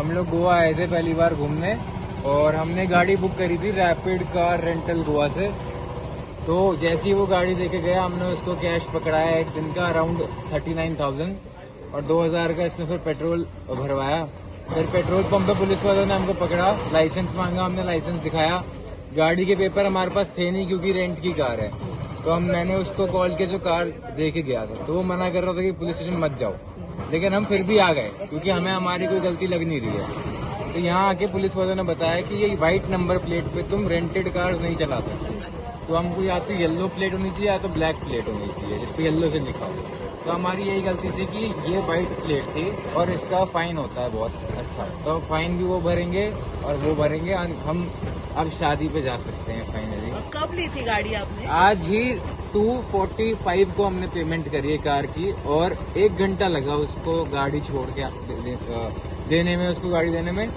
हम लोग गोवा आए थे पहली बार घूमने और हमने गाड़ी बुक करी थी रैपिड कार रेंटल गोवा से। तो जैसे ही वो गाड़ी देके गया हमने उसको कैश पकड़ाया एक दिन का अराउंड 39,000 और 2,000 का इसमें फिर पेट्रोल भरवाया। फिर पेट्रोल पंप पे पुलिस वालों ने हमको पकड़ा, लाइसेंस मांगा, हमने लाइसेंस दिखाया। गाड़ी के पेपर हमारे पास थे नहीं क्योंकि रेंट की कार है। तो मैंने उसको कॉल किया जो कार दे के गया था, तो वो मना कर रहा था कि पुलिस स्टेशन मत जाओ, लेकिन हम फिर भी आ गए क्योंकि हमें हमारी कोई गलती लग नहीं रही है। तो यहाँ आके पुलिस वालों ने बताया कि ये व्हाइट नंबर प्लेट पे तुम रेंटेड कार नहीं चला सकते, तो हमको या तो येलो प्लेट होनी चाहिए या तो ब्लैक प्लेट होनी चाहिए जिसपे येलो से लिखा हो। तो हमारी यही गलती थी कि ये व्हाइट प्लेट थी और इसका फाइन होता है बहुत अच्छा, तो फाइन भी वो भरेंगे और वो भरेंगे। हम अब शादी पे जा सकते हैं फाइनली। कब ली थी गाड़ी आपने? आज ही 245 को हमने पेमेंट करी है कार की और 1 घंटा लगा उसको गाड़ी छोड़ के देने में, उसको गाड़ी देने में।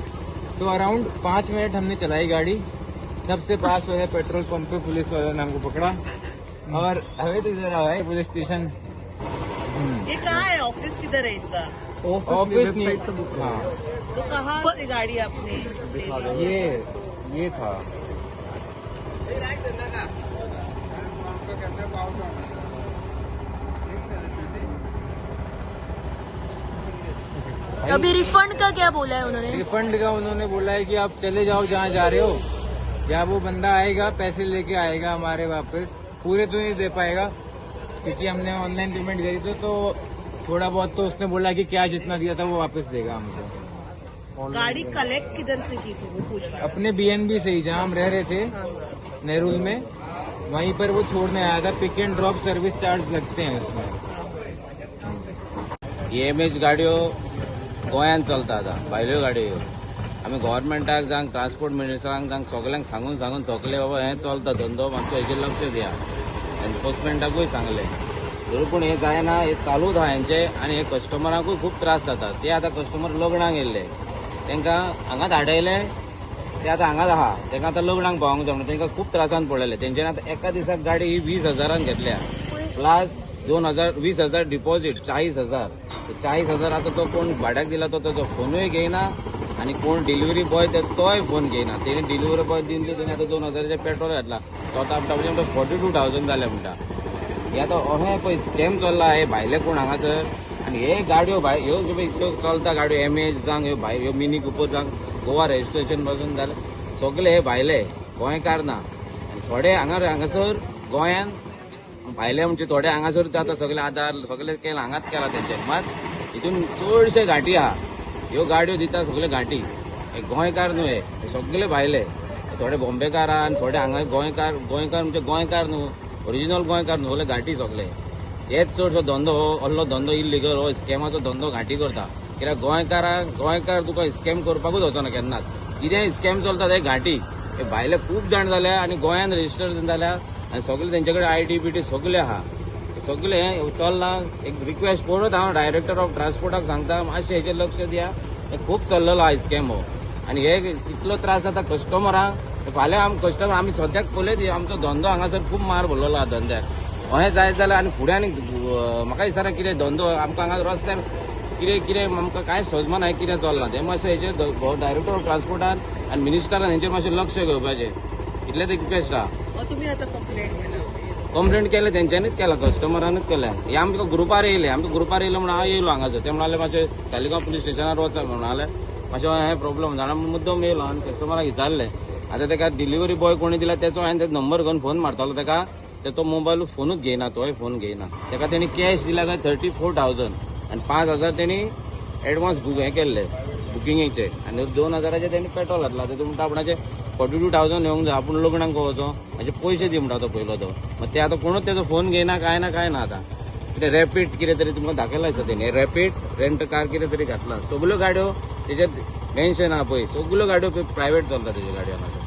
तो अराउंड 5 मिनट हमने चलाई गाड़ी। सबसे पास वाले पेट्रोल पंप पे पुलिस वालों ने हमको पकड़ा और हमें तो इधर आया है पुलिस स्टेशन। ये कहाँ है? ऑफिस किधर है इनका? ऑफिस नहीं, हाँ तो कहाँ से गाड़ी आपने? ये था। अभी रिफंड का क्या बोला है उन्होंने? रिफंड का उन्होंने बोला है कि आप चले जाओ जहाँ जा रहे हो, या वो बंदा आएगा पैसे लेके आएगा हमारे वापस, पूरे तो नहीं दे पाएगा क्योंकि हमने ऑनलाइन पेमेंट करी थी। तो थोड़ा बहुत तो उसने बोला कि क्या जितना दिया था वो वापस देगा हमको। गाड़ी कलेक्ट किधर से की थी वो पूछ रहा है। अपने BNB से ही जहाँ हम रह रहे थे नेहरू में, वहीं पर वो छोड़ने आया था। पिक एंड ड्रॉप सर्विस चार्ज लगते हैं उसमें। EMH गाड्यो गोंयान चलता आता भायल्यो गाडयो आमी गव्हर्मेंटाक जावं ट्रान्सपोर्ट मिनिस्टरांक जावं सगळ्यांक सांगून थकले बाबा हें चलता धंदो मातसो हेजेर लक्ष दिया, एनफोर्समेंटाकूय सांगले तरी पूण हें जायना, हें चालूच आहा हेंचे आनी हे कस्टमरांकूय खूब त्रास जाता। ते आतां कस्टमर लग्नाक येयल्ले तांकां हांगा धाडयले, ते आतां हांगाच आहा, तांकां आतां लग्नाक पावोंक जमना, तांकां खूब त्रासान पडलेले। तेंच्यानी आतां एका दिसाक गाडी ही 20,000 घेतल्या प्लस 20,000 डिपॉझिट 40,000। 40,000 आता तो कोण भाड्याक दिला तो ताजो फोनूय घेयना आनी कोण डिलिव्हरी बॉय तोय फोन घेयना। तेणी डिलिव्हरी बॉय दिले तेणी आतां 2,000 पेट्रोल घातला, तो आतां आमच्या 42,000 जाले म्हणटा। हे आतां अहें पळय स्कॅम चल्ला हे भायले कोण हांगासर, आनी हे गाडयो ह्यो ज्यो चलता गाडयो MH जावं ह्यो मिनी कुपर जावं गोवा रजिस्ट्रेशन पासून जाले सगळे हे भायले, गोंयकार ना। थोडे हांगासर गोंयान भायले म्हणजे थोडे हांगासर आतां सगळे आधार सगळे केला हांगाच केला तेंचे, मात हितून चडशे घाटी आहा। ह्यो गाडयो दिता सगळे घाटी, हे गोंयकार न्हू, हे सगळे भायले। थोडे बॉम्बेकार आहा आनी थोडे हांगा गोंयकार म्हणजे गोंयकार न्हू, ओरिजिनल गोंयकार न्हू, घाटी सगळे। हेच चडसो धंदो हो असलो धंदो इल्लिगल हो स्कॅमाचो धंदो घाटी करता। कित्याक गोंयकार तुका स्कॅम करपाकूच वचना केन्नाच। कितेंय स्कॅम चलता ते घाटी, हे भायले खूब जाण जाल्या आनी गोंयान रजिस्टर जाल्या आनी सगळे तेंचे कडेन ID बिटी सगळे आहा, सगळे चलना। एक रिक्वेस्ट परत हांव डायरेक्टर ऑफ ट्रान्सपोर्टाक सांगता, मातशें हेचेर लक्ष दिया, हे खूब चल्लेलो आहा स्कॅम हो। आनी हे इतलो त्रास जाता कस्टमरांक। फाल्यां कस्टमर आमी सद्याक पळयत आमचो धंदो हांगासर खूब मार भरलेलो आहा धंद्याक। अहें जायत जाल्यार आनी फुडें आनी म्हाका दिसना कितें धंदो आमकां हांगा रस्त्यार कितें आमकां कांय सजमना कितें चलना तें मातशें हेचेर डायरेक्टर ऑफ ट्रान्सपोर्टान आनी मिनिस्टरान हेंचेर मातशें लक्ष घेवपाचें, इतलेंच रिक्वेस्ट आहा। तुम्ही आता कंप्लेंट केलें तेंच्यांनीच केला, कस्टमरानूच केलें। हे आमकां ग्रुपार येयले म्हणून हांव येयलो हांगासर। ते म्हणाले मातशें तालिगांव पुलीस स्टेशनार वचा म्हणाले, मातशें हें प्रॉब्लम जाणा मुद्दम येयलो आनी कस्टमराक विचारलें। आतां ताका डिलिव्हरी बॉय कोणी दिला तेचो हांवें तेजो नंबर घेवन फोन मारतालो ताका, तो मोबायल फोनूच घेयना, तोय फोन घेयना। ताका तेणी कॅश दिला काय 34,000 आनी 5,000 तेणी एडवान्स हें केल्ले बुकिंगेचे आनी 2,000 तेणी पेट्रोल घातला। ते म्हणटा आपणाचे 42,000 येवंक जाय, आपूण लग्नाक वचो, म्हाजे पयशे दी म्हणटा तो पयलो तो। मागीर ते आतां कोणूच तेजो फोन घेयना, काय ना आतां। कितें रॅपीड कितें तरी तुमकां दाखयला दिसता तेणी, रॅपीड रेंट कार कितें तरी घातला। सगल्यो गाडयो तेजेर मेन्शन आहा पळय, सगल्यो गाडयो प्रायवेट चलता तेज्यो गाडयो हांगासर।